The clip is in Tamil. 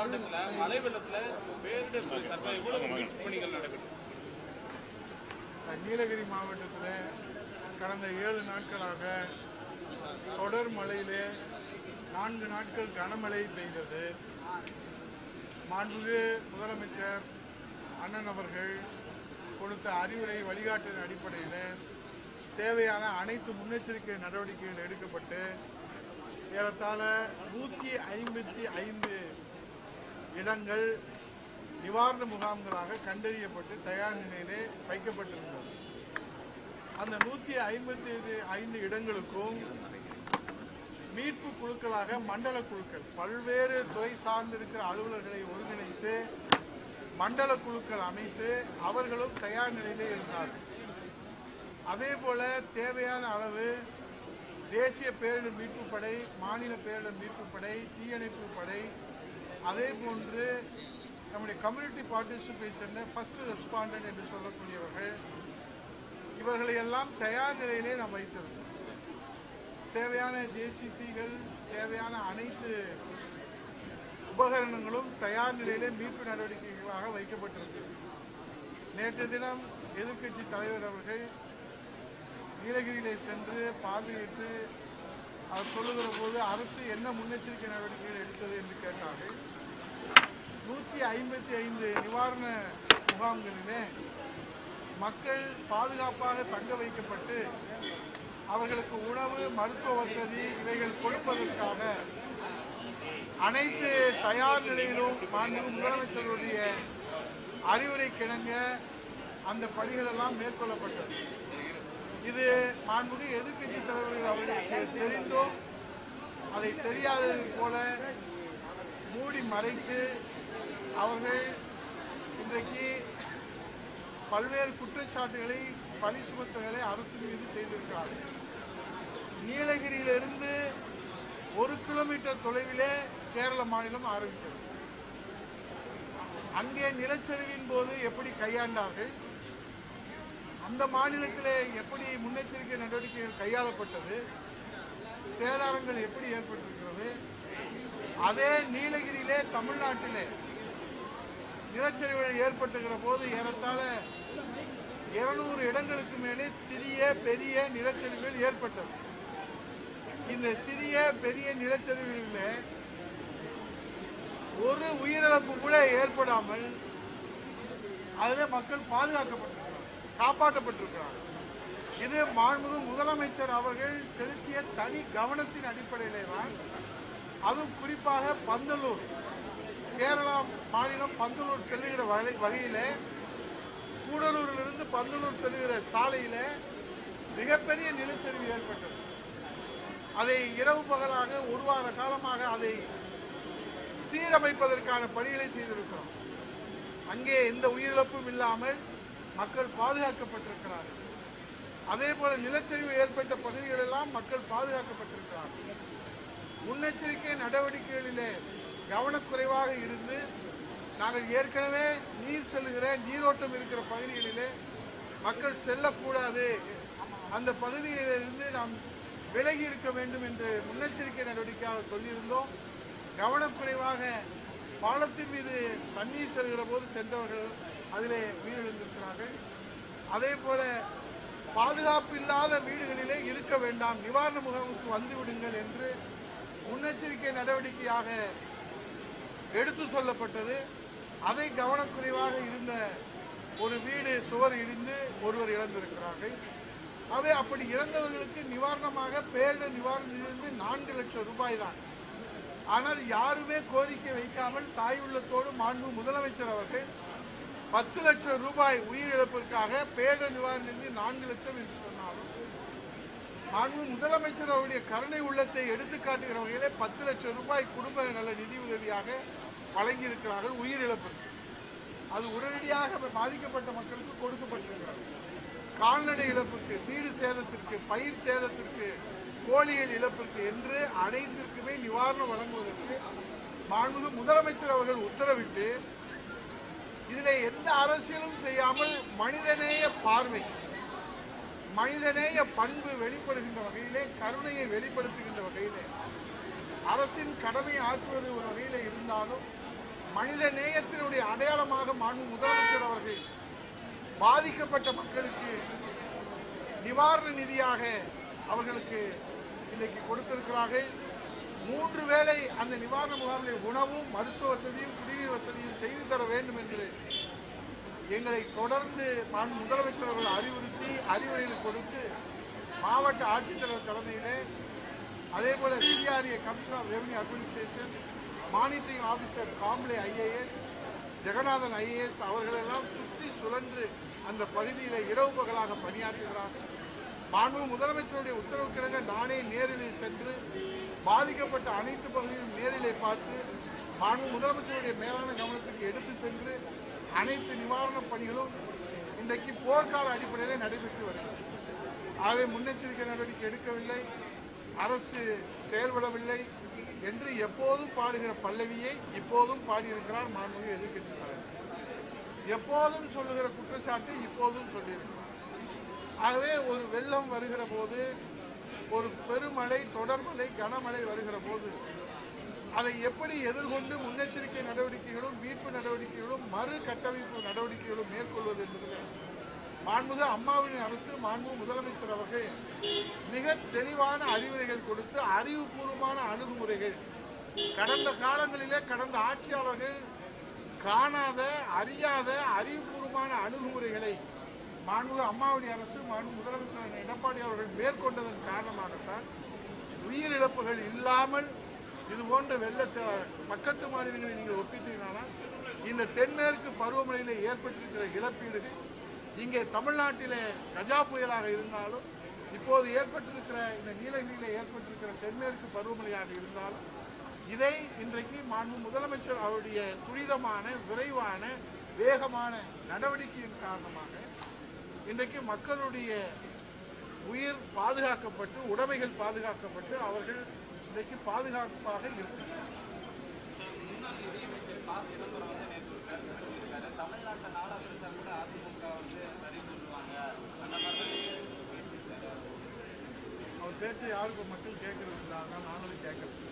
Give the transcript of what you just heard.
மாவட்டத்தில் மழை வெள்ளத்தில் பேரிடர் தற்போது எவ்வளவு மீட்பு பணிகள் நடைபெற்றது? நீலகிரி மாவட்டத்தில் கடந்த 7 நாட்களாக தொடர் மழையிலே 4 நாட்கள் கனமழை பெய்தது. மாண்புமிகு முதலமைச்சர் அண்ணன் அவர்கள் கொடுத்த அறிவுரை வழிகாட்டின் அடிப்படையில் தேவையான அனைத்து முன்னெச்சரிக்கை நடவடிக்கைகள் எடுக்கப்பட்டு ஏறத்தாழ 155 இடங்கள் நிவாரண முகாம்களாக கண்டறியப்பட்டு தயார் நிலையிலே வைக்கப்பட்டிருந்தது. அந்த 155 இடங்களுக்கும் மீட்பு குழுக்களாக மண்டல குழுக்கள், பல்வேறு துறை சார்ந்திருக்கிற அலுவலர்களை ஒருங்கிணைத்து மண்டல குழுக்கள் அமைத்து அவர்களும் தயார் நிலையிலே இருந்தார்கள். அதே போல தேவையான அளவு தேசிய பேரிடர் மீட்பு படை, மாநில பேரிடர் மீட்பு படை, தீயணைப்பு படை, அதே போன்று நம்முடைய கம்யூனிட்டி பார்ட்டிசிபேஷன் ஃபர்ஸ்ட் ரெஸ்பாண்டன்ட் என்று சொல்லக்கூடியவர்கள், இவர்களை எல்லாம் தயார் நிலையிலே நாம் வைத்திருந்தோம். தேவையான ஜேசிபிகள், தேவையான அனைத்து உபகரணங்களும் தயார் நிலையிலே மீட்பு நடவடிக்கைகளாக வைக்கப்பட்டிருந்தது. நேற்று தினம் எதிர்க்கட்சி தலைவர் அவர்கள் நீலகிரியிலே சென்று பார்வையிட்டு அவர் சொல்லுகிற போது அரசு என்ன முன்னெச்சரிக்கை நடவடிக்கைகள் எடுத்தது என்று கேட்டார்கள். 155 நிவாரண முகாம்களிலே மக்கள் பாதுகாப்பாக தங்க வைக்கப்பட்டு அவர்களுக்கு உணவு, மருத்துவ வசதி இவைகள் கொடுப்பதற்காக அனைத்து தயார் நிலையிலும் மாண்புமிகு முதலமைச்சருடைய அறிவுரை கிணங்க அந்த பணிகள் எல்லாம் மேற்கொள்ளப்பட்டது. இது மாண்புமிகு எதிர்க்கட்சி தலைவர்கள் அவர்களுக்கு தெரிந்தும் அதை தெரியாதது போல மூடி மறைத்து அவர்கள் இன்றைக்கு பல்வேறு குற்றச்சாட்டுகளை, பழி சுமத்தல்களை அரசு மீது செய்திருக்கிறார்கள். நீலகிரியிலிருந்து 1 கிலோமீட்டர் தொலைவிலே கேரள மாநிலம் ஆரம்பிக்கிறது. அங்கே நிலச்சரிவின் போது எப்படி கையாண்டார்கள், அந்த மாநிலத்திலே எப்படி முன்னெச்சரிக்கை நடவடிக்கைகள் கையாளப்பட்டது, சேதாரங்கள் எப்படி ஏற்பட்டிருக்கிறது, அதே நீலகிரியிலே தமிழ்நாட்டிலே நிலச்சரிவுகள் ஏற்பட்டுகிற போது ஏறத்தாழ 200 இடங்களுக்கு மேலே சிறிய பெரிய நிலச்சரிவுகள் ஏற்பட்டது. இந்த சிறிய பெரிய நிலச்சரிவுகளில் ஒரு உயிரிழப்பு கூட ஏற்படாமல் அதில் மக்கள் பாதுகாக்கப்பட்டிருக்கிறார்கள், காப்பாற்றப்பட்டிருக்கிறார்கள். இது மாண்புமிகு முதலமைச்சர் அவர்கள் செலுத்திய தனி கவனத்தின் அடிப்படையிலே தான். அதுவும் குறிப்பாக பந்தலூர், கேரளா மாநிலம் பந்தலூர் செல்லுகிற வகையில் கூடலூரிலிருந்து பந்தலூர் செல்லுகிற சாலையில் மிகப்பெரிய நிலச்சரிவு ஏற்பட்டது. அதை இரவு பகலாக 1 வார காலமாக அதை சீரமைப்பதற்கான பணிகளை செய்திருக்கிறோம். அங்கே எந்த உயிரிழப்பும் இல்லாமல் மக்கள் பாதுகாக்கப்பட்டிருக்கிறார்கள். அதே போல நிலச்சரிவு ஏற்பட்ட பகுதிகளெல்லாம் மக்கள் பாதுகாக்கப்பட்டிருக்கிறார்கள். முன்னெச்சரிக்கை நடவடிக்கைகளிலே கவனக்குறைவாக இருந்து நாங்கள் ஏற்கனவே நீர் செல்லுகிற நீரோட்டம் இருக்கிற பகுதிகளிலே மக்கள் செல்லக்கூடாது, அந்த பகுதியிலிருந்து நாம் விலகி இருக்க வேண்டும் என்று முன்னெச்சரிக்கை நடவடிக்கையாக சொல்லியிருந்தோம். கவனக்குறைவாக பாலத்தின் மீது தண்ணீர் செல்கிற போது சென்றவர்கள் அதிலே உயிரிழந்திருக்கிறார்கள். அதே போல பாதுகாப்பு இல்லாத வீடுகளிலே இருக்க வேண்டாம், நிவாரண முகாமுக்கு வந்து விடுங்கள் என்று முன்னெச்சரிக்கை நடவடிக்கையாக எடுத்து சொல்லப்பட்டது. அதை கவனக்குறைவாக இருந்த ஒரு வீடு சுவர் இடிந்து ஒருவர் இழந்திருக்கிறார்கள். அவை அப்படி இறந்தவர்களுக்கு நிவாரணமாக பேரிடர் நிவாரணத்திலிருந்து 4 லட்சம் ரூபாய் தான். ஆனால் யாருமே கோரிக்கை வைக்காமல் தாய் உள்ளத்தோடு மாண்புமிகு முதலமைச்சர் அவர்கள் 10 லட்சம் ரூபாய் உயிரிழப்பிற்காக பேரிடர் நிவாரணத்திலிருந்து 4 லட்சம் என்று சொன்னாலும் மாண்புமிகு முதலமைச்சர் அவருடைய கருணை உள்ளத்தை எடுத்துக்காட்டுகிற வகையிலே 10 லட்சம் ரூபாய் குடும்ப நல நிதி உதவியாக வழங்கியிருக்கிறார்கள். உயிரிழப்பு அது உடனடியாக பாதிக்கப்பட்ட மக்களுக்கு கொடுக்கப்பட்டிருக்கிறது. கால்நடை இழப்புக்கு, வீடு சேதத்திற்கு, பயிர் சேதத்திற்கு, கோழிகள் இழப்பிற்கு என்று அனைத்திற்குமே நிவாரணம் வழங்குவதற்கு மாண்புமிகு முதலமைச்சர் அவர்கள் உத்தரவிட்டு இதில் எந்த அரசியலும் செய்யாமல் மனிதநேய பார்வை, மனிதநேய பண்பு வெளிப்படுகின்ற வகையிலே, கருணையை வெளிப்படுத்துகின்ற வகையிலே அரசின் கடமை ஆற்றுவது ஒரு வகையில் இருந்தாலும் மனித நேயத்தினுடைய அடையாளமாக மாண்பு முதலமைச்சர் அவர்கள் பாதிக்கப்பட்ட மக்களுக்கு நிவாரண நிதியாக அவர்களுக்கு இன்றைக்கு கொடுத்திருக்கிறார்கள். 3 வேளை அந்த நிவாரண முகாமிலே உணவும் மருத்துவ வசதியும் குடிநீர் வசதியும் செய்து தர வேண்டும் என்று எங்களை தொடர்ந்து மாண்பு முதலமைச்சர் அவர்கள் அறிவுறுத்தி அறிவுரைகள் கொடுத்து மாவட்ட ஆட்சித்தலைவர் தலைமையிலே அதே போல CRA commissioner of revenue administration monitoring officer Kamble IAS Jeganathan IAS அவர்களெல்லாம் சுற்றி சுழன்று அந்த பகுதியில் இரவு பகலாக பணியாற்றுகிறார்கள். மாண்பு முதலமைச்சருடைய உத்தரவுக்கிணங்க நானே நேரிலே சென்று பாதிக்கப்பட்ட அனைத்து பகுதியிலும் நேரிலே பார்த்து மாண்பு முதலமைச்சருடைய மேலான கவனத்துக்கு எடுத்து சென்று அனைத்து நிவாரணப் பணிகளும் இன்றைக்கு போர்க்கால அடிப்படையில் நடைபெற்று வருகிறது. ஆகவே முன்னெச்சரிக்கை நடவடிக்கை எடுக்கவில்லை, அரசு செயல்படவில்லை என்று எப்போதும் பாடுகிற பல்லவியை இப்போதும் பாடியிருக்கிறார் மாண்புமிகு எதிர்க்கட்சி தலைவர். எப்போதும் சொல்லுகிற குற்றச்சாட்டு இப்போதும் சொல்லியிருக்கிறார். ஆகவே ஒரு வெள்ளம் வருகிற போது, ஒரு பெருமழை தொடர்மழை கனமழை வருகிற போது அதை எப்படி எதிர்கொண்டு முன்னெச்சரிக்கை நடவடிக்கைகளும் மீட்பு நடவடிக்கைகளும் மறு கட்டமைப்பு நடவடிக்கைகளும் மேற்கொள்வது என்பதில் மாண்புமிகு அம்மாவின் அரசு மாண்பு முதலமைச்சர் அவர்கள் மிக தெளிவான அறிவுரைகள் கொடுத்து அறிவுபூர்வமான அணுகுமுறைகள் கடந்த காலங்களிலே கடந்த ஆட்சியாளர்கள் காணாத அறியாத அறிவுபூர்வமான அணுகுமுறைகளை மாண்புமிகு அம்மாவுடைய அரசு மாண்பு முதலமைச்சர் எடப்பாடி அவர்கள் மேற்கொண்டதன் காரணமாகத்தான் உயிரிழப்புகள் இல்லாமல் இது போன்ற பக்கத்து மாநிலங்களை நீங்கள் ஒப்பிட்டீங்கன்னா இந்த தென்மேற்கு பருவமழையிலே ஏற்பட்டிருக்கிற இழப்பீடுகள் இங்கே தமிழ்நாட்டிலே கஜா புயலாக இருந்தாலும் இப்போது ஏற்பட்டிருக்கிற இந்த நீலகிரியிலே ஏற்பட்டிருக்கிற தென்மேற்கு பருவமழையாக இருந்தாலும் இதை இன்றைக்கு மாண்பு முதலமைச்சர் அவருடைய துரிதமான விரைவான வேகமான நடவடிக்கையின் காரணமாக இன்றைக்கு மக்களுடைய உயிர் பாதுகாக்கப்பட்டு உடைமைகள் பாதுகாக்கப்பட்டு அவர்கள் இன்றைக்கு பாதுகாப்பாக இருக்கிறார்கள். அவர் பேச்சு யாருக்கும் மக்கள் கேட்கறது இல்லை, அதனால் நாங்களும் கேட்கறது.